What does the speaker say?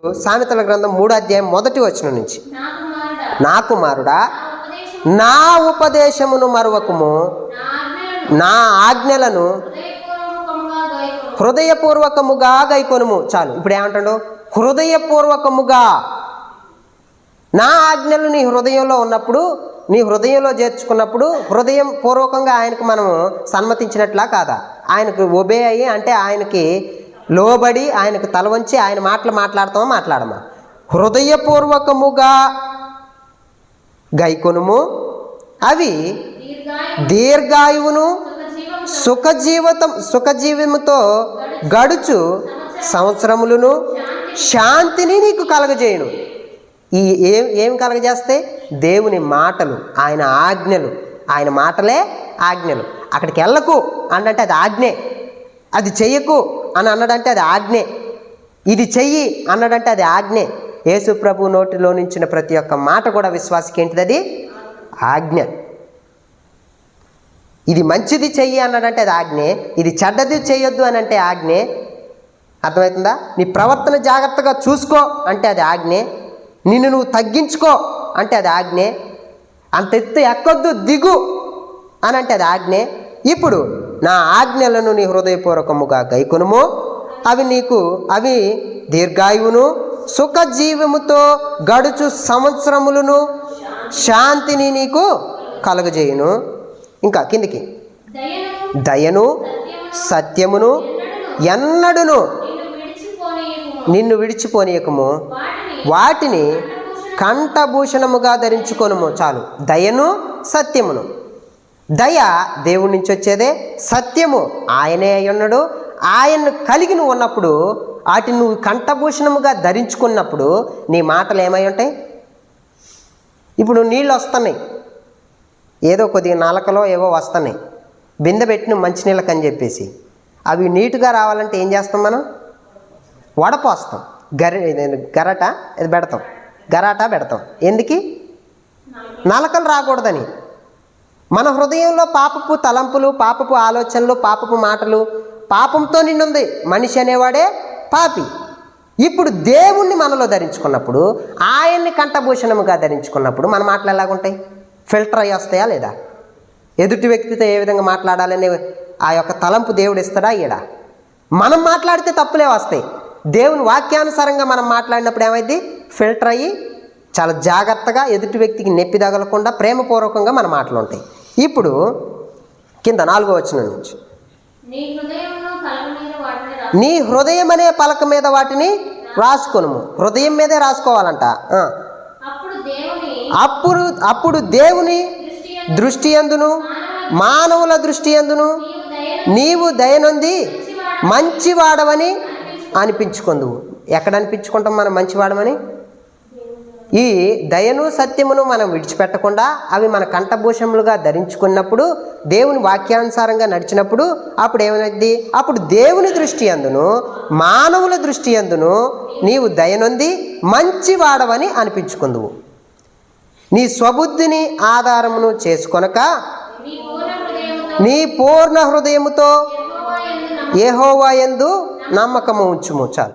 సామెతల గ్రంథం 3వ అధ్యాయం 1వ వచనం నుంచి, నా కుమారుడా నా ఉపదేశమును మరువకుము, నా ఆజ్ఞలను హృదయపూర్వకముగా గైకొనుము. చాలు. ఇప్పుడు ఏమంటాడు? హృదయపూర్వకముగా. నా ఆజ్ఞలు నీ హృదయంలో ఉన్నప్పుడు, నీ హృదయంలో చేర్చుకున్నప్పుడు, హృదయం పూర్వకంగా ఆయనకు మనము సమ్మతించినట్లా కాదా? ఆయనకు ఒబే అయ్యి, అంటే ఆయనకి లోబడి, ఆయనకు తల వంచి ఆయన మాటలు మాట్లాడతామా మాట్లాడమా? హృదయపూర్వకముగా గైకొనుము, అవి దీర్ఘాయువును సుఖజీవముతో గడుచు సంవత్సరములను శాంతిని నీకు కలగజేయును. ఏం కలగజేస్తే? దేవుని మాటలు, ఆయన ఆజ్ఞలు. ఆయన మాటలే ఆజ్ఞలు. అక్కడికి వెళ్ళకు అనంటే అది ఆజ్ఞే, అది చెయ్యకు అని అన్నాడంటే అది ఆజ్ఞే, ఇది చెయ్యి అన్నాడంటే అది ఆజ్ఞే. యేసు ప్రభు నోటిలో నుంచిన ప్రతి ఒక్క మాట కూడా విశ్వాసికి ఏంటిది? అది ఆజ్ఞ. ఇది మంచిది చెయ్యి అన్నాడంటే అది ఆజ్ఞే, ఇది చెడ్డది చేయొద్దు అని అంటే ఆజ్ఞే. అర్థమవుతుందా? నీ ప్రవర్తన జాగ్రత్తగా చూసుకో అంటే అది ఆజ్ఞే. నిన్ను నువ్వు తగ్గించుకో అంటే అది ఆజ్ఞే. అంత ఎత్తు ఎక్కొద్దు, దిగు అని అంటే అది ఆజ్ఞే. ఇప్పుడు నా ఆజ్ఞలను నీ హృదయపూర్వకముగా గైకొనుము, అవి దీర్ఘాయువును సుఖజీవముతో గడుచు సంవత్సరములను శాంతిని నీకు కలుగజేయును. ఇంకా కిందికి, దయను సత్యమును ఎన్నడును నిన్ను విడిచిపోనీయకము, వాటిని కంఠభూషణముగా ధరించుకొనుము. చాలు. దయను సత్యమును. దయ దేవుడి నుంచి వచ్చేదే, సత్యము ఆయనే అయ్యున్నాడు. ఆయన్ను కలిగి నువ్వు ఉన్నప్పుడు, వాటిని నువ్వు కంఠభూషణముగా ధరించుకున్నప్పుడు నీ మాటలు ఏమై ఉంటాయి? ఇప్పుడు నీళ్ళు వస్తున్నాయి, ఏదో కొద్దిగా నాలకలో ఏవో వస్తున్నాయి, బిందె పెట్టిన మంచినీళ్ళకి అని చెప్పేసి. అవి నీట్గా రావాలంటే ఏం చేస్తాం మనం? వడపోస్తాం, గరాటా పెడతాం. ఎందుకు? నలకలు రాకూడదని. మన హృదయంలో పాపపు తలంపులు, పాపపు ఆలోచనలు, పాపపు మాటలు, పాపంతో నిండుంది. మనిషి అనేవాడే పాపి. ఇప్పుడు దేవుణ్ణి మనలో ధరించుకున్నప్పుడు, ఆయన్ని కంఠభూషణముగా ధరించుకున్నప్పుడు మన మాటలు ఎలాగుంటాయి? ఫిల్టర్ అయ్యి వస్తాయా లేదా? ఎదుటి వ్యక్తితో ఏ విధంగా మాట్లాడాలనే ఆ యొక్క తలంపు దేవుడు ఇస్తాడా ఇయ్యడా? మనం మాట్లాడితే తప్పులే వస్తాయి. దేవుని వాక్యానుసారంగా మనం మాట్లాడినప్పుడు ఏమైంది? ఫిల్టర్ అయ్యి చాలా జాగ్రత్తగా ఎదుటి వ్యక్తికి నొప్పి తగలకుండా ప్రేమపూర్వకంగా మన మాటలు ఉంటాయి. ఇప్పుడు కింద 4వ వచనం నుంచి, నీ హృదయం అనే పలక మీద వాటిని రాసుకొనుము. హృదయం మీదే రాసుకోవాలంట. అప్పుడు దేవుని దృష్టి యందును మానవుల దృష్టి యందును నీవు దయనొంది మంచివాడవని అనిపించుకుందువు. ఎక్కడ అనిపించుకుంటాం మనం మంచివాడమని? ఈ దయను సత్యమును మనం విడిచిపెట్టకుండా అవి మన కంఠభూషములుగా ధరించుకున్నప్పుడు, దేవుని వాక్యానుసారంగా నడిచినప్పుడు అప్పుడు ఏమైంది? అప్పుడు దేవుని దృష్టి యందును మానవుల దృష్టి యందును నీవు దయనొంది మంచివాడవని అనిపించుకుందువు. నీ స్వబుద్ధిని ఆధారమును చేసుకొనక నీ పూర్ణ హృదయముతో యెహోవా యందు నమ్మకము ఉంచుము. చాలు.